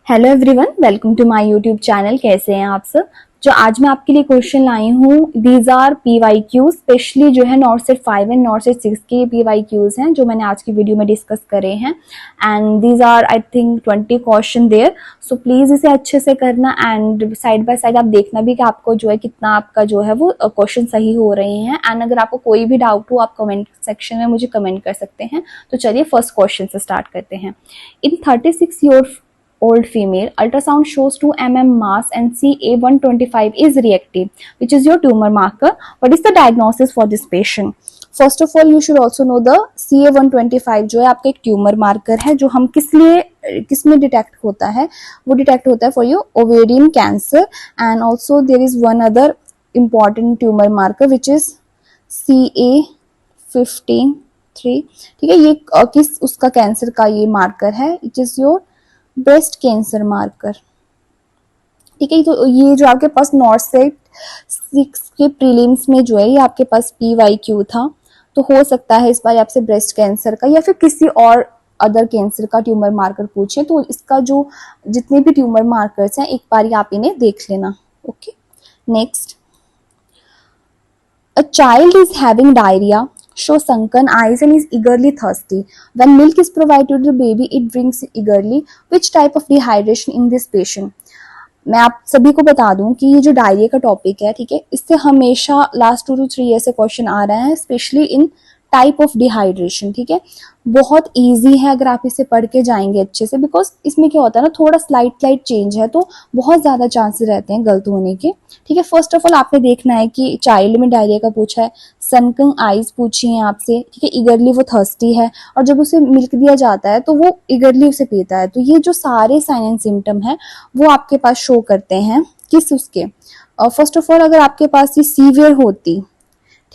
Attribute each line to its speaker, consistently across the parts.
Speaker 1: Hello everyone, welcome to my YouTube channel. कैसे हैं आप सब। जो आज मैं आपके लिए क्वेश्चन लाई हूँ, दीज आर PYQ, स्पेशली जो है not set 5 and not set 6 के PYQs हैं जो मैंने आज की वीडियो में डिस्कस करे हैं। And these are I think 20 question there, so please इसे अच्छे से करना एंड साइड बाय साइड आप देखना भी कि आपको जो है कितना आपका जो है वो क्वेश्चन सही हो रहे हैं। एंड अगर आपको कोई भी डाउट हो आप कमेंट सेक्शन में मुझे कमेंट कर सकते हैं। तो चलिए फर्स्ट क्वेश्चन से स्टार्ट करते हैं। इन 36 year old female, ultrasound shows 2 mm mass and CA125 is reactive, which is your tumor marker. What is the diagnosis for this patient? First of all, you should also know the CA125 जो है आपका एक tumour marker है जो हम किस में detect होता है, वो डिटेक्ट होता है for your ovarian cancer. And also there is one other important tumour marker which is CA15-3। ठीक है, ये किस उसका कैंसर का ये मार्कर है, it is your breast cancer marker. ठीक है, तो ये जो आपके पास नॉट सेट 6 के प्रीलिम्स में जो है ये आपके पास PYQ था, तो हो सकता है इस बार आपसे ब्रेस्ट कैंसर का या फिर किसी और अदर कैंसर का ट्यूमर मार्कर पूछे। तो इसका जो जितने भी ट्यूमर मार्कर्स हैं एक बार आप इन्हें देख लेना। Okay, next, a child is having diarrhoea, show sunken eyes and is eagerly thirsty. When milk is provided to the baby, it drinks eagerly. Which type of dehydration in this patient? मैं आप सभी को बता दूं कि ये जो diarrhoea का टॉपिक है, ठीक है, इससे हमेशा लास्ट 2 to 3 ईयर से क्वेश्चन आ रहा है, specially in type of dehydration. ठीक है, बहुत इजी है अगर आप इसे पढ़ के जाएंगे अच्छे से, बिकॉज इसमें क्या होता है ना, थोड़ा स्लाइट चेंज है तो बहुत ज्यादा चांसेस रहते हैं गलत होने के। ठीक है, फर्स्ट ऑफ ऑल आपने देखना है कि चाइल्ड में डायरिया का पूछा है, सनकन आइज पूछी है आपसे, ठीक है, ईगरली वो थर्स्टी है और जब उसे मिल्क दिया जाता है तो वो ईगरली उसे पीता है। तो ये जो सारे साइन एंड सिम्टम है वो आपके पास शो करते हैं किस उसके। फर्स्ट ऑफ ऑल अगर आपके पास ये सीवियर होती,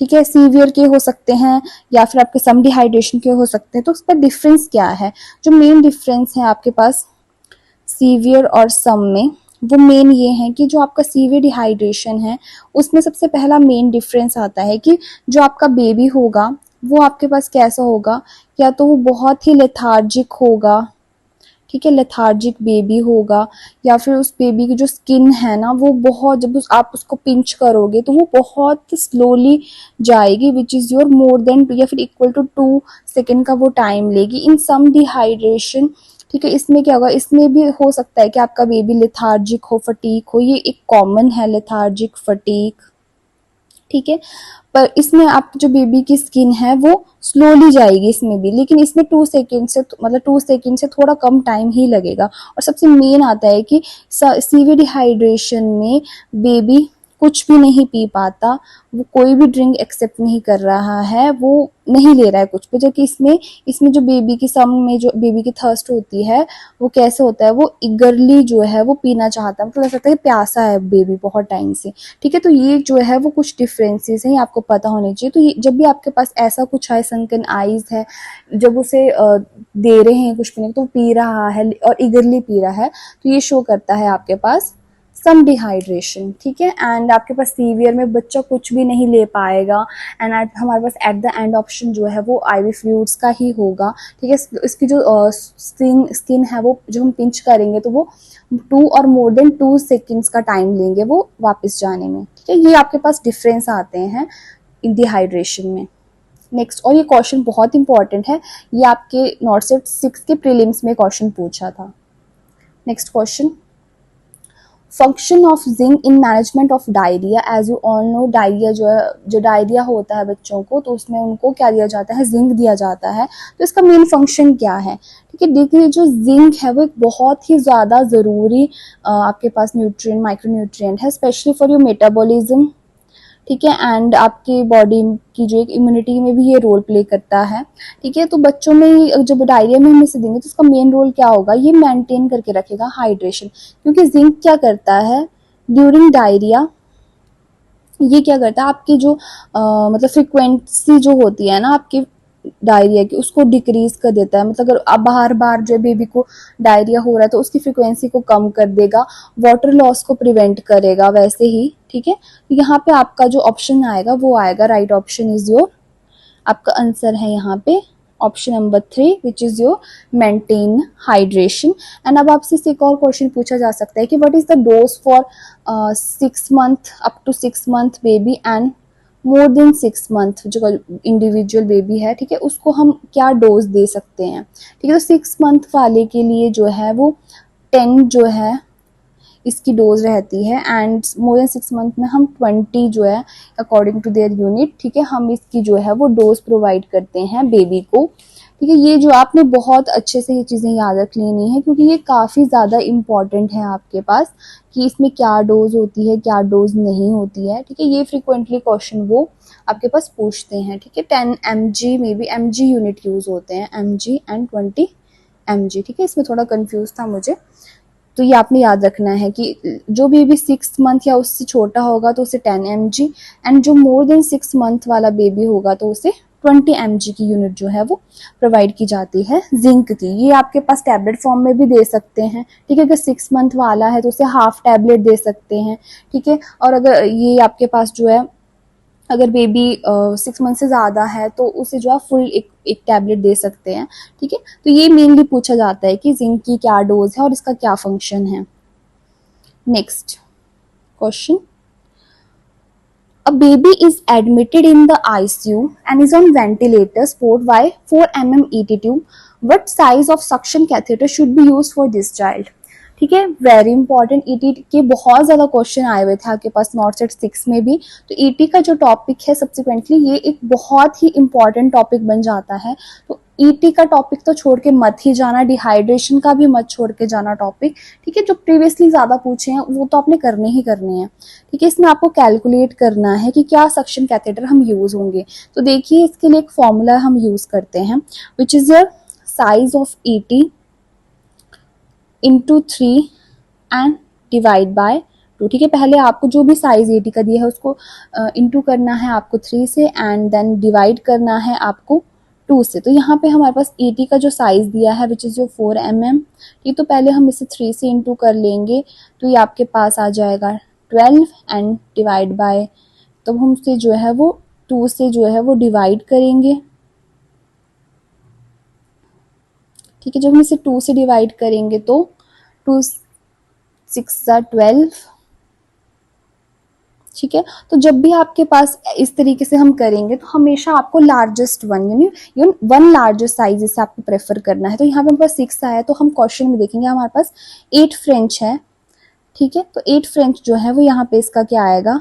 Speaker 1: ठीक है, सीवियर के हो सकते हैं या फिर आपके सम डिहाइड्रेशन के हो सकते हैं, तो उस पर डिफरेंस क्या है। जो मेन डिफरेंस है आपके पास सीवियर और सम में, वो मेन ये है कि जो आपका सीवियर डिहाइड्रेशन है उसमें सबसे पहला मेन डिफरेंस आता है कि जो आपका बेबी होगा वो आपके पास कैसा होगा, या तो वो बहुत ही लेथार्जिक होगा, ठीक है, लेथार्जिक बेबी होगा, या फिर उस बेबी की जो स्किन है ना वो बहुत, जब आप उसको पिंच करोगे तो वो बहुत स्लोली जाएगी, विच इज योर मोर देन या फिर इक्वल टू 2 सेकेंड का वो टाइम लेगी इन सम डिहाइड्रेशन। ठीक है, इसमें क्या होगा, इसमें भी हो सकता है कि आपका बेबी लेथार्जिक हो, फटीक हो, ये एक कॉमन है लेथार्जिक फटीक। ठीक है, पर इसमें आप जो बेबी की स्किन है वो स्लोली जाएगी इसमें भी, लेकिन इसमें 2 सेकेंड से मतलब 2 सेकेंड से थोड़ा कम टाइम ही लगेगा। और सबसे मेन आता है कि सीवियर डिहाइड्रेशन में बेबी कुछ भी नहीं पी पाता, वो कोई भी ड्रिंक एक्सेप्ट नहीं कर रहा है, वो नहीं ले रहा है कुछ भी, जबकि इसमें जो बेबी की सम में जो बेबी की थर्स्ट होती है वो कैसे होता है, वो इगरली जो है वो पीना चाहता है, मतलब ऐसा लगता है प्यासा है बेबी बहुत टाइम से। ठीक है, तो ये जो है वो कुछ डिफरेंसेस हैं, आपको पता होने चाहिए। तो ये जब भी आपके पास ऐसा कुछ है, सनकन आईज है, जब उसे दे रहे हैं कुछ पीने तो पी रहा है और इगरली पी रहा है, तो ये शो करता है आपके पास सम डिहाइड्रेशन। ठीक है, एंड आपके पास सीवियर में बच्चा कुछ भी नहीं ले पाएगा एंड हमारे पास एट द एंड ऑप्शन जो है वो IV फ्लूइड्स का ही होगा। ठीक है, इसकी जो स्किन है वो जो हम पिंच करेंगे तो वो 2 और मोर देन 2 सेकेंड्स का टाइम लेंगे वो वापस जाने में। ठीक है, ये आपके पास डिफरेंस आते हैं इन डिहाइड्रेशन में। नेक्स्ट, और ये क्वेश्चन बहुत इंपॉर्टेंट है, ये आपके नॉट सेट 6 के प्रीलिम्स में क्वेश्चन पूछा था। Next question, function of zinc in management of diarrhoea. As you all know, diarrhoea जो डायरिया होता है बच्चों को, तो उसमें उनको क्या दिया जाता है, जिंक दिया जाता है। तो इसका मेन फंक्शन क्या है। ठीक है, देखिए जो जिंक है वो एक बहुत ही ज़्यादा ज़रूरी आपके पास न्यूट्रिएंट, माइक्रो न्यूट्रिएंट है, स्पेशली फॉर योर मेटाबॉलिज्म। ठीक है, एंड आपकी बॉडी की जो एक इम्यूनिटी में भी ये रोल प्ले करता है। ठीक है, तो बच्चों में जब डायरिया में हम इसे देंगे तो इसका मेन रोल क्या होगा, ये मेंटेन करके रखेगा हाइड्रेशन, क्योंकि जिंक क्या करता है ड्यूरिंग डायरिया, ये क्या करता है आपकी जो मतलब फ्रिक्वेंसी जो होती है ना आपकी डायरिया की, उसको डिक्रीज कर देता है। मतलब अगर अब बार बार जो बेबी को डायरिया हो रहा है तो उसकी फ्रिक्वेंसी को कम कर देगा, वाटर लॉस को प्रिवेंट करेगा वैसे ही। ठीक है, तो यहाँ पे आपका जो ऑप्शन आएगा वो आएगा, राइट ऑप्शन इज योर, आपका आंसर है यहाँ पे option number 3 which is your maintain hydration. And अब आपसे एक और क्वेश्चन पूछा जा सकता है कि what is the dose for 6 month up to 6 month baby and more than 6 month जो इंडिविजुअल बेबी है, ठीक है, उसको हम क्या डोज दे सकते हैं। ठीक है, तो 6 मंथ वाले के लिए जो है वो 10 जो है इसकी डोज रहती है एंड मोर देन 6 मंथ में हम 20 जो है अकॉर्डिंग टू देयर यूनिट, ठीक है, हम इसकी जो है वो डोज प्रोवाइड करते हैं बेबी को। ठीक है, ये जो आपने बहुत अच्छे से ये चीज़ें याद रख लेनी है क्योंकि ये काफ़ी ज़्यादा इम्पॉर्टेंट है आपके पास कि इसमें क्या डोज होती है क्या डोज नहीं होती है। ठीक है, ये फ्रिक्वेंटली क्वेश्चन वो आपके पास पूछते हैं। ठीक है, 10 mg में भी mg यूनिट यूज होते हैं, mg एंड 20 mg। ठीक है, इसमें थोड़ा कंफ्यूज था मुझे, तो ये आपने याद रखना है कि जो बेबी 6 मंथ या उससे छोटा होगा तो उसे 10 mg एंड जो मोर देन 6 मंथ वाला बेबी होगा तो उसे 20 mg की यूनिट जो है वो प्रोवाइड की जाती है जिंक की। ये आपके पास टैबलेट फॉर्म में भी दे सकते हैं। ठीक है, अगर 6 मंथ वाला है तो उसे हाफ टैबलेट दे सकते हैं। ठीक है, और अगर ये आपके पास जो है अगर बेबी 6 मंथ से ज़्यादा है तो उसे जो है फुल एक टैबलेट दे सकते हैं। ठीक है, तो ये मेनली पूछा जाता है कि जिंक की क्या डोज है और इसका क्या फंक्शन है। Next question, a baby is admitted in the ICU and is on ventilator support by 4 mm ET tube. What size of suction catheter should be used for this child? ठीक है, very important. ET के बहुत ज़्यादा question आए हुए थे आपके पास not set 6 में भी, तो ईटी का जो टॉपिक है सब्सिक्वेंटली ये एक बहुत ही इंपॉर्टेंट टॉपिक बन जाता है। तो ईटी का टॉपिक तो छोड़ के मत ही जाना, डिहाइड्रेशन का भी मत छोड़ के जाना टॉपिक। ठीक है, जो प्रीवियसली ज़्यादा पूछे हैं वो तो आपने करने ही करने हैं। ठीक है, इसमें आपको कैलकुलेट करना है कि क्या सक्शन कैथेटर हम यूज़ होंगे। तो देखिए इसके लिए एक फॉर्मूला हम यूज़ करते हैं which is your size of ET into 3 and divide by 2। ठीक है, पहले आपको जो भी साइज एटी का दिया है उसको इंटू करना है आपको 3 से एंड देन डिवाइड करना है आपको 2 से। तो यहाँ पे हमारे पास एटी का जो साइज दिया है विच इज़ जो 4 mm, ठीक, तो पहले हम इसे 3 से इंटू कर लेंगे तो ये आपके पास आ जाएगा 12 एंड डिवाइड बाय, तो हम उसे जो है वो 2 से जो है वो डिवाइड करेंगे। ठीक है, जब हम इसे 2 से डिवाइड करेंगे तो 2 6 12। ठीक है, तो जब भी आपके पास इस तरीके से हम करेंगे तो हमेशा आपको लार्जेस्ट वन यानी वन लार्जेस्ट साइज इसे आपको प्रेफर करना है। तो यहाँ पे हमारे पास 6 आया तो हम क्वेश्चन में देखेंगे हमारे पास 8 फ्रेंच है। ठीक है, तो 8 फ्रेंच जो है वो यहाँ पे इसका क्या आएगा,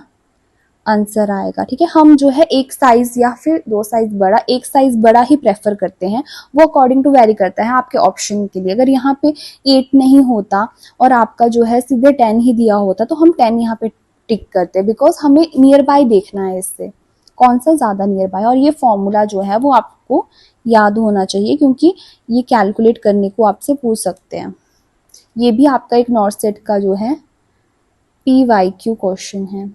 Speaker 1: आंसर आएगा। ठीक है, हम जो है एक साइज या फिर 2 साइज बड़ा, एक साइज बड़ा ही प्रेफर करते हैं, वो अकॉर्डिंग टू वेरी करता है आपके ऑप्शन के लिए। अगर यहाँ पे 8 नहीं होता और आपका जो है सीधे 10 ही दिया होता तो हम 10 यहाँ पे टिक करते, बिकॉज हमें नियर बाय देखना है इससे कौन सा ज़्यादा नियर बाय। और ये फॉर्मूला जो है वो आपको याद होना चाहिए क्योंकि ये कैलकुलेट करने को आपसे पूछ सकते हैं। ये भी आपका एक नॉर्थ सेट का जो है PYQ क्वेश्चन है।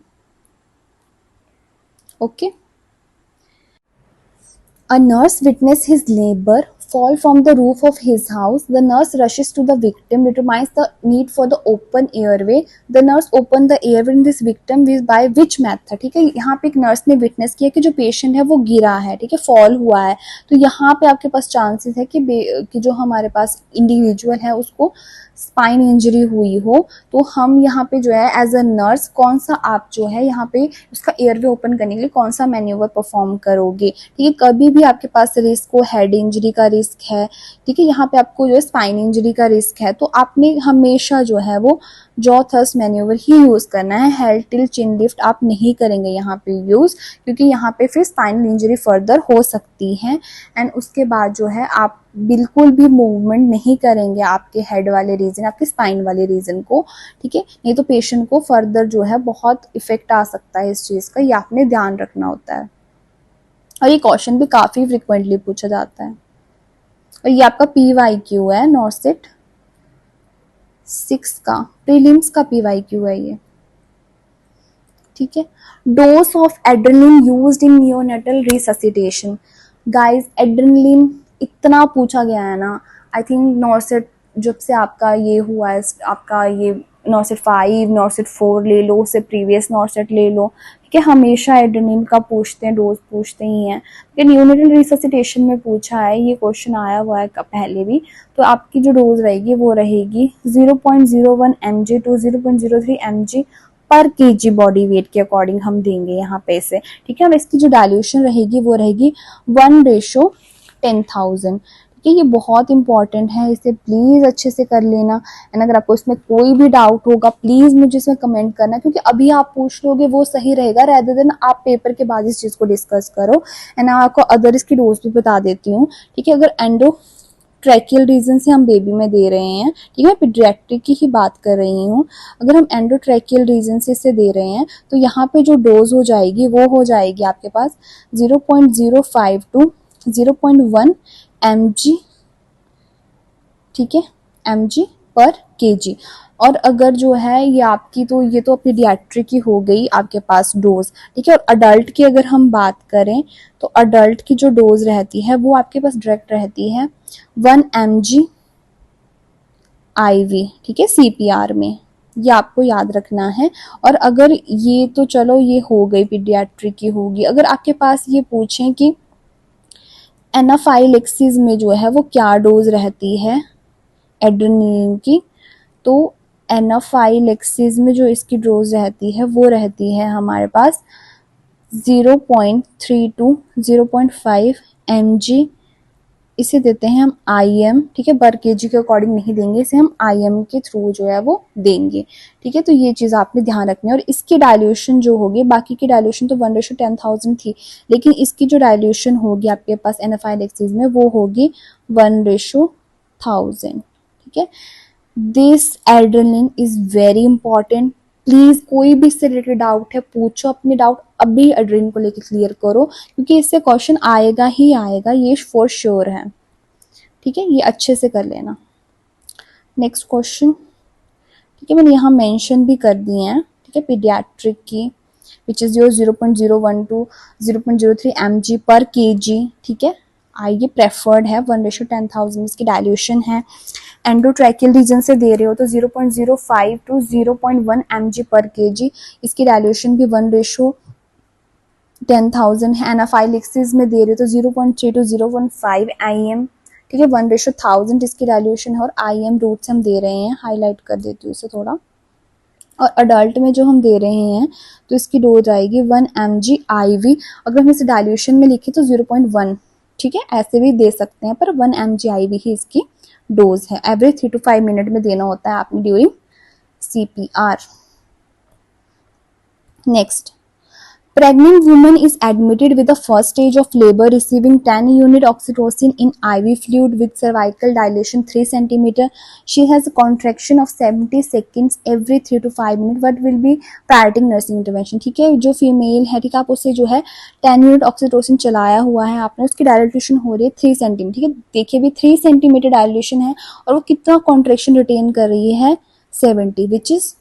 Speaker 1: Okay, A nurse witnessed his neighbor fall from the roof of his house. The nurse rushes to the victim, determines the need for the open airway. The nurse opened the airway in this victim by which method? ठीक है, यहाँ पे एक nurse ने witness किया कि जो patient है वो गिरा है, ठीक है, फॉल हुआ है। तो यहाँ पे आपके पास चांसेस है कि जो हमारे पास इंडिविजुअल है उसको स्पाइन इंजरी हुई हो। तो हम यहाँ पे जो है एज अ नर्स कौन सा आप जो है यहाँ पे उसका एयरवे ओपन करने के लिए कौन सा मैन्यूवर परफॉर्म करोगे। ठीक है, कभी भी आपके पास रिस्क हो, हेड इंजरी का रिस्क है, ठीक है, यहाँ पे आपको जो है स्पाइन इंजरी का रिस्क है, तो आपने हमेशा जो है वो जॉ थर्स्ट मैन्यूवर ही यूज़ करना है। हेल्ड टिल चिन लिफ्ट आप नहीं करेंगे यहाँ पे यूज़, क्योंकि यहाँ पे फिर स्पाइनल इंजरी फर्दर हो सकती है। एंड उसके बाद जो है आप बिल्कुल भी मूवमेंट नहीं करेंगे आपके हेड वाले रीजन, आपके स्पाइन वाले रीजन को। ठीक है, नहीं तो पेशेंट को फर्दर जो है बहुत इफेक्ट आ सकता है इस चीज़ का, ये आपने ध्यान रखना होता है। और ये क्वेश्चन भी काफ़ी फ्रिक्वेंटली पूछा जाता है। और ये आपका PYQ है, नॉर्थ सेट 6 का प्रीलिम्स का PYQ है ये। ठीक है, dose of adrenaline used in neonatal resuscitation. Guys, adrenaline इतना पूछा गया है ना, आई थिंक नॉर्थ सेट जब से आपका ये हुआ है, आपका ये नॉर्सेट 5, नॉर्सेट 4 ले लो, उससे प्रीवियस नॉर्सेट ले लो, ठीक है। हमेशा एड्रेनलिन का पूछते हैं, डोज पूछते ही हैं। लेकिन यूनिटल रिससिटेशन में पूछा है, ये क्वेश्चन आया हुआ है पहले भी, तो आपकी जो डोज रहेगी वो रहेगी 0.01 mg टू 0.03 mg पर केजी बॉडी वेट के अकॉर्डिंग हम देंगे यहाँ पे से, ठीक है। और इसकी जो डाइल्यूशन रहेगी वो रहेगी 1:10,000, ठीक है। ये बहुत इंपॉर्टेंट है, इसे प्लीज अच्छे से कर लेना। एंड अगर आपको इसमें कोई भी डाउट होगा प्लीज मुझे इसमें कमेंट करना, क्योंकि अभी आप पूछ लोगे वो सही रहेगा, रेदर देन आप पेपर के बाद इस चीज को डिस्कस करो। एंड आपको अदर इसकी डोज भी बता देती हूँ, ठीक है। अगर एंडो ट्रैकियल रीजन से हम बेबी में दे रहे हैं, ठीक है, पीडियाट्रिक की ही बात कर रही हूँ। अगर हम एंडोट्रैकियल रीजन से इसे दे रहे हैं तो यहाँ पे जो डोज हो जाएगी वो हो जाएगी आपके पास 0.05 टू 0.1 mg, ठीक है, mg पर kg। और अगर जो है ये आपकी, तो ये तो पीडियाट्रिक की हो गई आपके पास डोज, ठीक है। और अडल्ट की अगर हम बात करें तो अडल्ट की जो डोज रहती है वो आपके पास डायरेक्ट रहती है 1 mg IV, ठीक है, CPR में, ये आपको याद रखना है। और अगर ये तो चलो ये हो गई पीडियाट्रिक की होगी, अगर आपके पास ये पूछें कि एनाफाइलेक्सिस में जो है वो क्या डोज रहती है एड्रेनलिन की, तो एनाफाइलेक्सिस में जो इसकी डोज रहती है वो रहती है हमारे पास 0.3 टू 0.5 mg। इसे देते हैं हम IM, ठीक है, पर केजी के अकॉर्डिंग नहीं देंगे, इसे हम IM के थ्रू जो है वो देंगे, ठीक है। तो ये चीज़ आपने ध्यान रखनी है। और इसकी डाइल्यूशन जो होगी, बाकी की डाइल्यूशन तो 1:10,000 थी, लेकिन इसकी जो डाइल्यूशन होगी आपके पास एनाफाइलेक्सिस में वो होगी 1:1000, ठीक है। This adrenaline is very important, please कोई भी इससे रिलेटेड डाउट है पूछो, अपने डाउट अभी एड्रेनलिन को लेकर क्लियर करो, क्योंकि इससे क्वेश्चन आएगा ही आएगा, ये फॉर श्योर है, ठीक है। ये अच्छे से कर लेना। नेक्स्ट क्वेश्चन, ठीक है, मैंने यहाँ मेंशन भी कर दिए हैं, ठीक है, पीडियाट्रिक की which is your 0.01 to 0.03 mg पर kg, ठीक है। ये प्रेफर्ड है, 1:10,000 इसकी डाइल्यूशन है। एंडोट्रैकियल रीजन से दे रहे हो तो 0.05 टू 0.1 mg पर kg, इसकी डाइल्यूशन भी 1:10,000 है। एनाफाइलेक्सिस में दे रहे हो तो 0.3 टू 0.5 IM, ठीक है, 1:1000 इसकी डाइल्यूशन है। और IM रूट से हम दे रहे हैं, हाईलाइट कर देती हूँ इसे थोड़ा। और अडल्ट में जो हम दे रहे हैं तो इसकी डोज आएगी 1 mg IV। अगर हम इसे डाइल्यूशन में लिखे तो 0.1, ठीक है, ऐसे भी दे सकते हैं, पर 1 mg IV ही इसकी डोज है। एवरेज 3 to 5 मिनट में देना होता है आपने during CPR। Next, pregnant woman is admitted with the first stage of labor receiving 10 unit oxytocin in IV fluid with cervical dilation 3 cm. She has a contraction of 70 seconds every 3 to 5 minutes. What will be priority nursing intervention? ठीक है, जो female है, ठीक है, आप उसे जो है 10 यूनिट ऑक्सीटोसिन चलाया हुआ है आपने, उसकी डायलेशन हो रही है 3 सेंटीमीटर, ठीक है। देखिए भी 3 सेंटीमीटर डायलेशन है और वो कितना कॉन्ट्रेक्शन रिटेन कर रही है 70, विच इज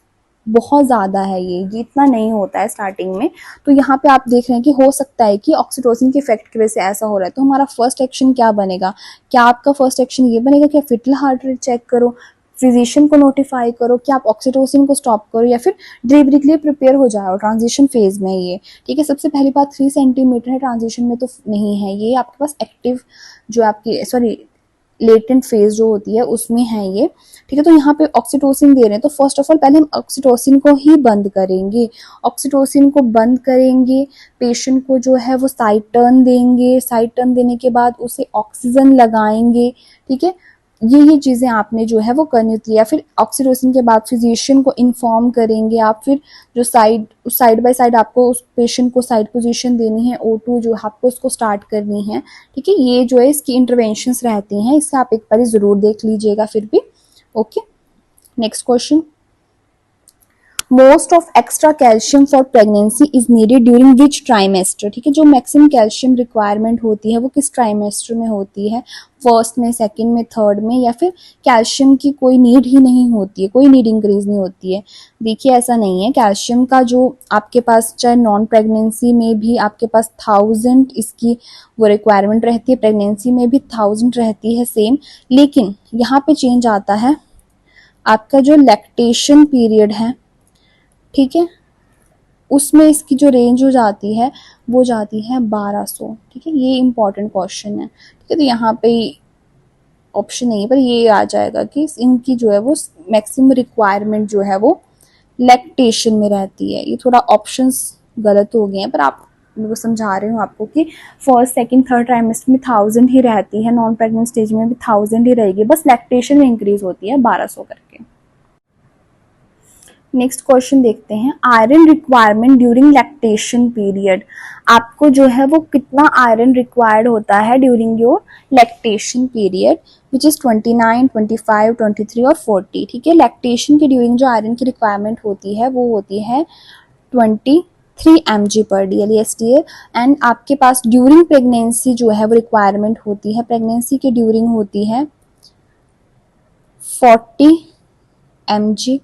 Speaker 1: बहुत ज़्यादा है। ये इतना नहीं होता है स्टार्टिंग में। तो यहाँ पे आप देख रहे हैं कि हो सकता है कि ऑक्सीटोसिन के इफेक्ट की वजह से ऐसा हो रहा है। तो हमारा फर्स्ट एक्शन क्या बनेगा? क्या आपका फर्स्ट एक्शन ये बनेगा कि आप फिटल हार्ट रेट चेक करो, फिजिशियन को नोटिफाई करो कि आप ऑक्सीटोसिन को स्टॉप करो, या फिर डिलीवरी के लिए प्रिपेयर हो जाओ, ट्रांजिशन फेज में ये, ठीक है। सबसे पहली बात 3 सेंटीमीटर है, ट्रांजिशन में तो नहीं है ये, आपके पास एक्टिव जो आपकी लेटेंट फेज जो होती है उसमें है ये, ठीक है। तो यहाँ पे ऑक्सीटोसिन दे रहे हैं तो फर्स्ट ऑफ ऑल पहले हम ऑक्सीटोसिन को ही बंद करेंगे, ऑक्सीटोसिन को बंद करेंगे, पेशेंट को जो है वो साइड टर्न देंगे, साइड टर्न देने के बाद उसे ऑक्सीजन लगाएंगे, ठीक है। ये चीज़ें आपने जो है वो करनी होती है। या फिर ऑक्सीटोसिन के बाद फिजिशियन को इन्फॉर्म करेंगे आप, फिर जो साइड बाय साइड आपको उस पेशेंट को साइड पोजीशन देनी है, O2 जो आपको उसको स्टार्ट करनी है, ठीक है। ये जो है इसकी इंटरवेंशंस रहती हैं, इससे आप एक बार ज़रूर देख लीजिएगा फिर भी, okay. Next question, most of extra calcium for pregnancy is needed during which trimester, ठीक है। जो मैक्सिमम कैल्शियम रिक्वायरमेंट होती है वो किस ट्राइमेस्टर में होती है? फर्स्ट में, सेकंड में, थर्ड में, या फिर कैल्शियम की कोई नीड ही नहीं होती है, कोई नीड इंक्रीज नहीं होती है? देखिए ऐसा नहीं है, कैल्शियम का जो आपके पास चाहे नॉन प्रेगनेंसी में भी आपके पास 1000 इसकी वो रिक्वायरमेंट रहती है, प्रेगनेंसी में भी 1000 रहती है सेम, लेकिन यहाँ पे चेंज आता है आपका जो लैक्टेशन पीरियड है, ठीक है, उसमें इसकी जो रेंज हो जाती है वो जाती है 1200, ठीक है। ये इंपॉर्टेंट क्वेश्चन है, ठीक है। तो यहाँ पे ऑप्शन नहीं है पर ये आ जाएगा कि इनकी जो है वो मैक्सिमम रिक्वायरमेंट जो है वो लैक्टेशन में रहती है। ये थोड़ा ऑप्शंस गलत हो गए हैं पर आप मैं को समझा रही हूँ आपको कि फर्स्ट सेकंड थर्ड ट्राइमेस्टर में 1000 ही रहती है, नॉन प्रेग्नेंट स्टेज में भी 1000 ही रहेगी, बस लैक्टेशन में इंक्रीज होती है 1200 करके। नेक्स्ट क्वेश्चन देखते हैं, iron requirement during lactation period. आपको जो है वो कितना आयरन रिक्वायर्ड होता है during your lactation period, which is 29, 25, 23 और 40, ठीक है। लैक्टेशन के ड्यूरिंग जो आयरन की रिक्वायरमेंट होती है वो होती है 23 mg पर DL, yes dear। एंड आपके पास ड्यूरिंग प्रेगनेंसी जो है वो रिक्वायरमेंट होती है, प्रेगनेंसी के ड्यूरिंग होती है 40 mg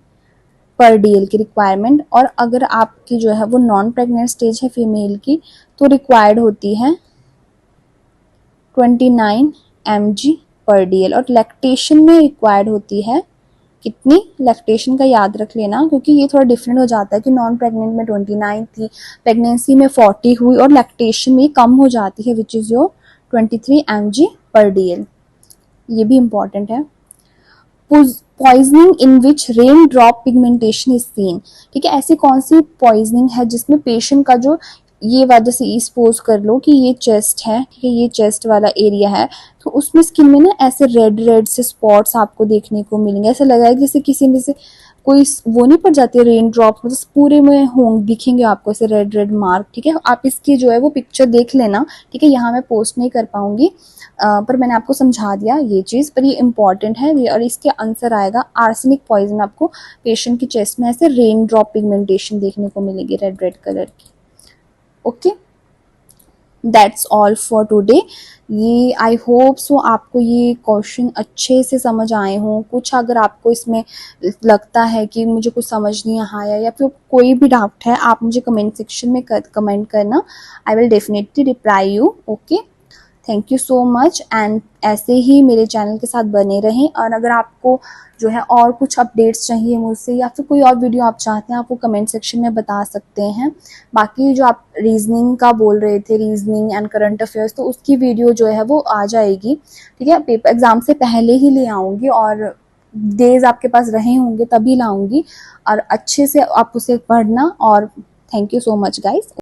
Speaker 1: पर DL की रिक्वायरमेंट। और अगर आपकी जो है वो नॉन प्रेग्नेंट स्टेज है फीमेल की तो रिक्वायर्ड होती है 29 mg पर DL। और लैक्टेशन में रिक्वायर्ड होती है कितनी, लैक्टेशन का याद रख लेना क्योंकि ये थोड़ा डिफरेंट हो जाता है कि नॉन प्रेग्नेंट में 29 थी, प्रेगनेंसी में 40 हुई और लैक्टेशन में कम हो जाती है विच इज़ योर 23 mg पर DL। ये भी इम्पॉर्टेंट है। Poisoning in which rain drop pigmentation is seen, ठीक है। ऐसी कौन सी पॉइजनिंग है जिसमें पेशेंट का जो ये वजह से सपोज कर लो कि ये चेस्ट है, ठीक है, ये चेस्ट वाला एरिया है, तो उसमें स्किन में ना ऐसे रेड रेड से स्पॉट्स आपको देखने को मिलेंगे। ऐसा लगा है जैसे किसी में से कोई वो नहीं पड़ जाती है रेन ड्रॉप, मतलब पूरे में होंगे दिखेंगे आपको ऐसे रेड रेड मार्क, ठीक है। आप इसकी जो है वो पिक्चर देख लेना, ठीक है। यहाँ मैं पोस्ट नहीं कर पाऊंगी पर मैंने आपको समझा दिया ये चीज़, पर ये इंपॉर्टेंट है। और इसके आंसर आएगा आर्सेनिक पॉइजन। आपको पेशेंट की चेस्ट में ऐसे रेन ड्रॉप पिगमेंटेशन देखने को मिलेगी रेड रेड कलर की। Okay, that's all for today. ये आई होप सो आपको ये क्वेश्चन अच्छे से समझ आए हों। कुछ अगर आपको इसमें लगता है कि मुझे कुछ समझ नहीं आया या फिर कोई भी डाउट है आप मुझे कमेंट सेक्शन में कमेंट करना, I will definitely reply you. Okay, thank you so much. And ऐसे ही मेरे चैनल के साथ बने रहें। और अगर आपको जो है और कुछ अपडेट्स चाहिए मुझसे या फिर कोई और वीडियो आप चाहते हैं आप वो कमेंट सेक्शन में बता सकते हैं। बाकी जो आप रीजनिंग का बोल रहे थे, रीजनिंग एंड करंट अफेयर्स, तो उसकी वीडियो जो है वो आ जाएगी, ठीक है। पेपर एग्जाम से पहले ही ले आऊँगी और डेज आपके पास रहे होंगे तभी लाऊंगी, और अच्छे से आप उसे पढ़ना। और thank you so much guys.